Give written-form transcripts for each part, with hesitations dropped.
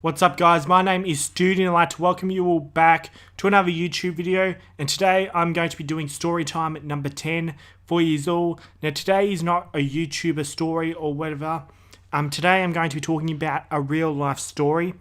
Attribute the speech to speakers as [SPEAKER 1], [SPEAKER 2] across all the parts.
[SPEAKER 1] What's up guys, my name is Stoody and I'd like to welcome you all back to another YouTube video, and today I'm going to be doing Storytime at number 10 for you all. Now today is not a YouTuber story or whatever. Today I'm going to be talking about a real life story.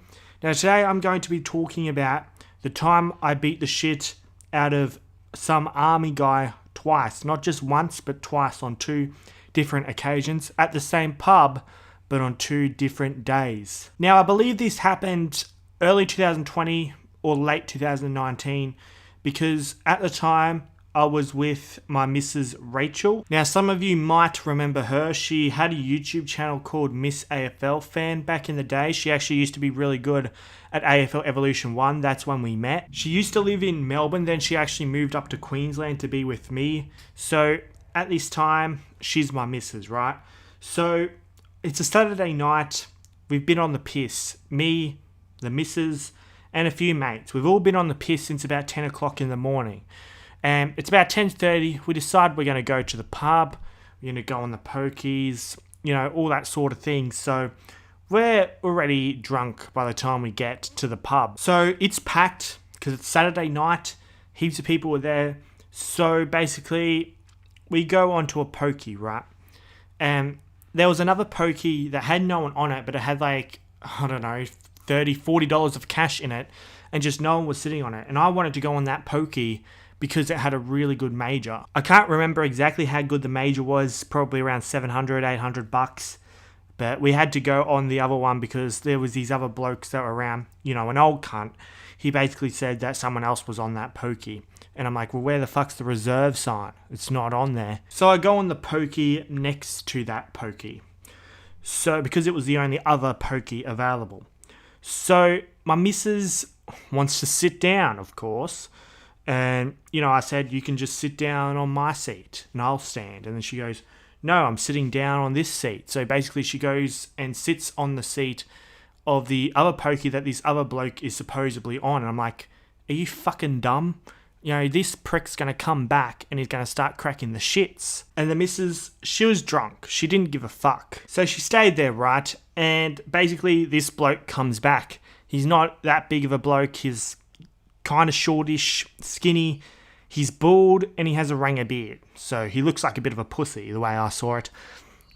[SPEAKER 1] Now today I'm going to be talking about the time I beat the shit out of some army guy twice. Not just once, but twice on two different occasions at the same pub, but on two different days. Now, I believe this happened early 2020 or late 2019 because at the time I was with my Mrs. Rachel. Now, some of you might remember her. She had a YouTube channel called Miss AFL Fan back in the day. She actually used to be really good at AFL Evolution 1. That's when we met. She used to live in Melbourne, then she actually moved up to Queensland to be with me. So at this time, she's my missus, right? So it's a Saturday night. We've been on the piss. Me, the missus, and a few mates. We've all been on the piss since about 10 o'clock in the morning. And it's about 10:30. We decide we're going to go to the pub. We're going to go on the pokies, you know, all that sort of thing. So we're already drunk by the time we get to the pub. So it's packed because it's Saturday night. Heaps of people are there. So basically, we go onto a pokey, right? And there was another pokey that had no one on it, but it had like, I don't know, $30, $40 of cash in it, and just no one was sitting on it. And I wanted to go on that pokey because it had a really good major. I can't remember exactly how good the major was, probably around $700, $800. But we had to go on the other one because there was these other blokes that were around, you know, an old cunt. He basically said that someone else was on that pokey. And I'm like, well, where the fuck's the reserve sign? It's not on there. So I go on the pokey next to that pokey. So, because it was the only other pokey available. So my missus wants to sit down, of course. And, you know, I said, you can just sit down on my seat and I'll stand. And then she goes, no, I'm sitting down on this seat. So basically she goes and sits on the seat of the other pokey that this other bloke is supposedly on. And I'm like, are you fucking dumb? You know, this prick's going to come back and he's going to start cracking the shits. And the missus, she was drunk. She didn't give a fuck. So she stayed there, right? And basically this bloke comes back. He's not that big of a bloke. He's kind of shortish, skinny. He's bald and he has a ranger beard. So he looks like a bit of a pussy, the way I saw it.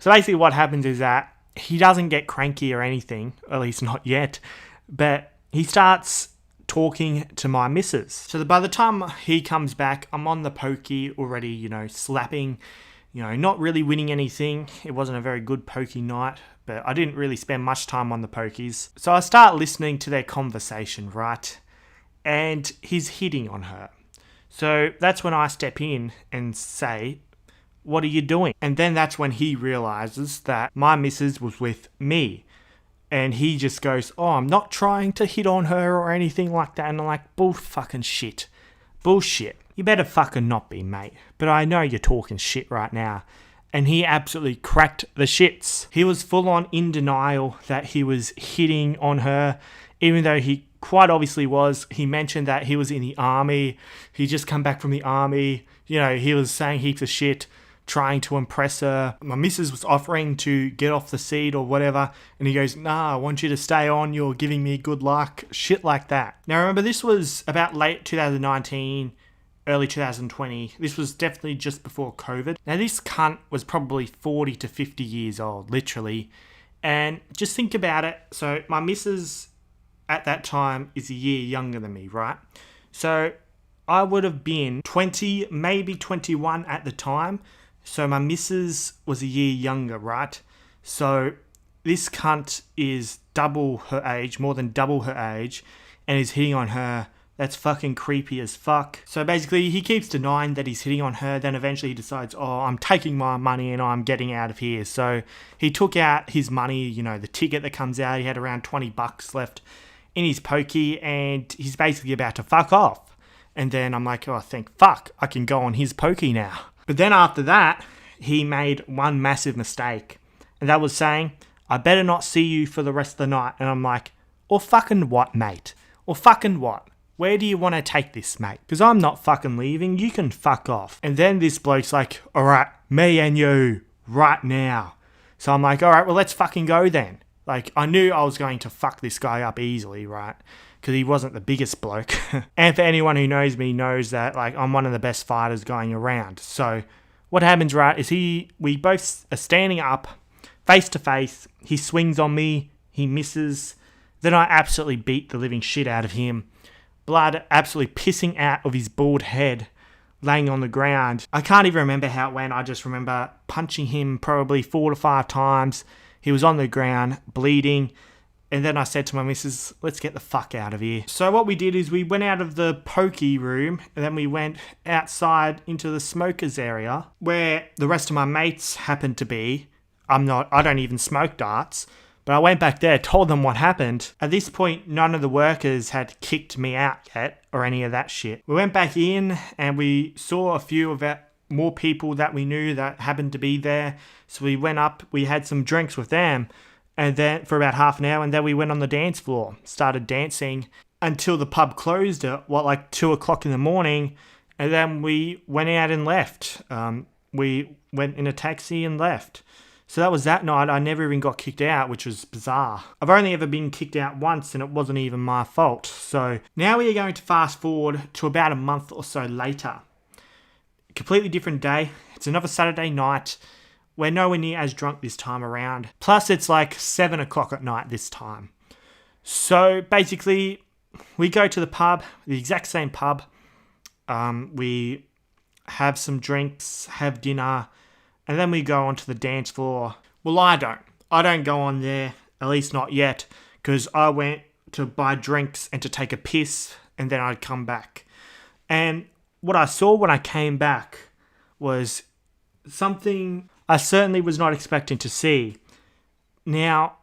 [SPEAKER 1] So basically what happens is that he doesn't get cranky or anything, at least not yet. But he starts talking to my missus. So by the time he comes back, I'm on the pokey already, you know, slapping, you know, not really winning anything. It wasn't a very good pokey night, but I didn't really spend much time on the pokies. So I start listening to their conversation, right? And he's hitting on her. So that's when I step in and say, what are you doing? And then that's when he realizes that my missus was with me. And he just goes, oh, I'm not trying to hit on her or anything like that. And I'm like, bull fucking shit. Bullshit. You better fucking not be, mate. But I know you're talking shit right now. And he absolutely cracked the shits. He was full on in denial that he was hitting on her, even though he quite obviously was. He mentioned that he was in the army. He just come back from the army. You know, he was saying heaps of shit, trying to impress her. My missus was offering to get off the seat or whatever, and he goes, nah, I want you to stay on, you're giving me good luck, shit like that. Now remember, this was about late 2019, early 2020. This was definitely just before COVID. Now this cunt was probably 40 to 50 years old, literally. And just think about it. So my missus at that time is a year younger than me, right? So I would have been 20, maybe 21 at the time. So my missus was a year younger, right? So this cunt is double her age, more than double her age, and is hitting on her. That's fucking creepy as fuck. So basically, he keeps denying that he's hitting on her. Then eventually he decides, oh, I'm taking my money and I'm getting out of here. So he took out his money, you know, the ticket that comes out. He had around $20 left in his pokey, and he's basically about to fuck off. And then I'm like, oh, thank fuck, I can go on his pokey now. But then after that, he made one massive mistake. And that was saying, I better not see you for the rest of the night. And I'm like, or fucking what, mate? Or fucking what? Where do you want to take this, mate? Because I'm not fucking leaving. You can fuck off. And then this bloke's like, all right, me and you, right now. So I'm like, all right, well, let's fucking go then. Like, I knew I was going to fuck this guy up easily, right? Because he wasn't the biggest bloke. And for anyone who knows me knows that, like, I'm one of the best fighters going around. So what happens, right, is we both are standing up, face to face. He swings on me. He misses. Then I absolutely beat the living shit out of him. Blood absolutely pissing out of his bald head, laying on the ground. I can't even remember how it went. I just remember punching him probably 4 to 5 times. He was on the ground, bleeding. And then I said to my missus, let's get the fuck out of here. So what we did is we went out of the pokey room and then we went outside into the smokers area where the rest of my mates happened to be. I don't even smoke darts. But I went back there, told them what happened. At this point, none of the workers had kicked me out yet or any of that shit. We went back in and we saw a few of more people that we knew that happened to be there. So we went up, we had some drinks with them. And then for about half an hour, and then we went on the dance floor, started dancing until the pub closed at like 2 o'clock in the morning. And then we went out and left. We went in a taxi and left. So that was that night. I never even got kicked out, which was bizarre. I've only ever been kicked out once and it wasn't even my fault. So now we are going to fast forward to about a month or so later. Completely different day. It's another Saturday night. We're nowhere near as drunk this time around. Plus it's like 7 o'clock at night this time. So basically we go to the pub, the exact same pub. We have some drinks, have dinner, and then we go onto the dance floor. Well, I don't go on there, at least not yet, because I went to buy drinks and to take a piss, and then I'd come back. And what I saw when I came back was something I certainly was not expecting to see. Now,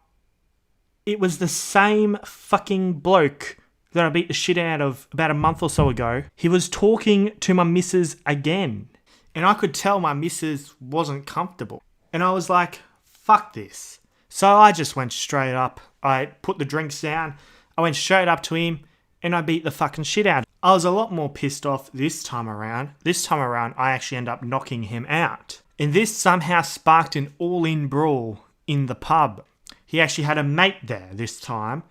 [SPEAKER 1] it was the same fucking bloke that I beat the shit out of about a month or so ago. He was talking to my missus again. And I could tell my missus wasn't comfortable. And I was like, fuck this. So I just went straight up. I put the drinks down. I went straight up to him and I beat the fucking shit out of him. I was a lot more pissed off this time around. This time around, I actually ended up knocking him out. And this somehow sparked an all-in brawl in the pub. He actually had a mate there this time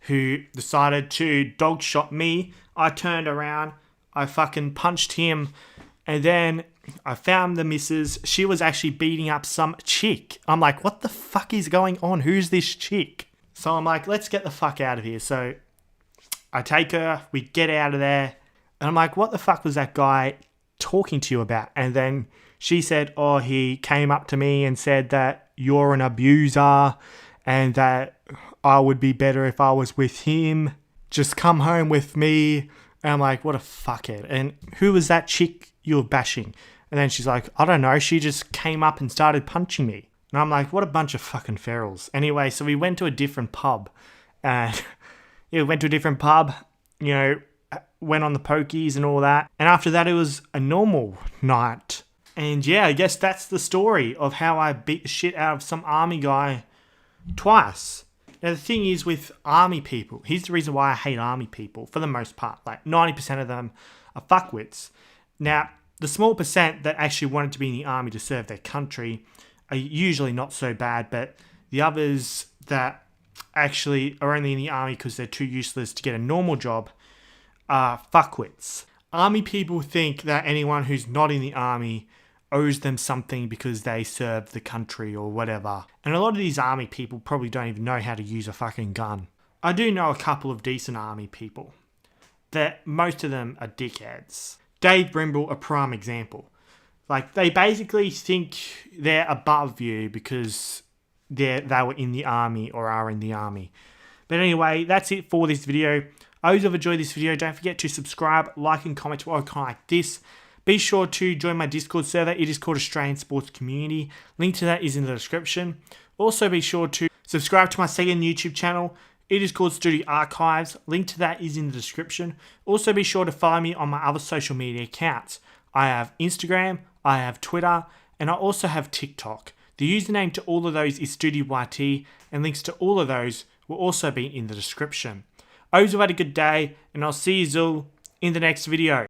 [SPEAKER 1] who decided to dog shot me. I turned around. I fucking punched him. And then I found the missus. She was actually beating up some chick. I'm like, what the fuck is going on? Who's this chick? So I'm like, let's get the fuck out of here. So I take her. We get out of there. And I'm like, what the fuck was that guy talking to you about? And then she said, oh, he came up to me and said that you're an abuser and that I would be better if I was with him. Just come home with me. And I'm like, what a fuckhead. And who was that chick you were bashing? And then she's like, I don't know. She just came up and started punching me. And I'm like, what a bunch of fucking ferals. Anyway, so we went to a different pub. And yeah, we went to a different pub, you know, went on the pokies and all that. And after that, it was a normal night. And yeah, I guess that's the story of how I beat the shit out of some army guy twice. Now, the thing is with army people, here's the reason why I hate army people for the most part. Like 90% of them are fuckwits. Now, the small percent that actually wanted to be in the army to serve their country are usually not so bad, but the others that actually are only in the army because they're too useless to get a normal job are fuckwits. Army people think that anyone who's not in the army owes them something because they serve the country or whatever. And a lot of these army people probably don't even know how to use a fucking gun. I do know a couple of decent army people. That most of them are dickheads. Dave Brimble, a prime example. Like, they basically think they're above you because they were in the army or are in the army. But anyway, that's it for this video. I hope you've enjoyed this video. Don't forget to subscribe, like, and comment to icon like this. Be sure to join my Discord server. It is called Australian Sports Community. Link to that is in the description. Also, be sure to subscribe to my second YouTube channel. It is called Stoody Archives. Link to that is in the description. Also, be sure to follow me on my other social media accounts. I have Instagram, I have Twitter, and I also have TikTok. The username to all of those is StoodyYT, and links to all of those will also be in the description. I hope you've had a good day, and I'll see you all in the next video.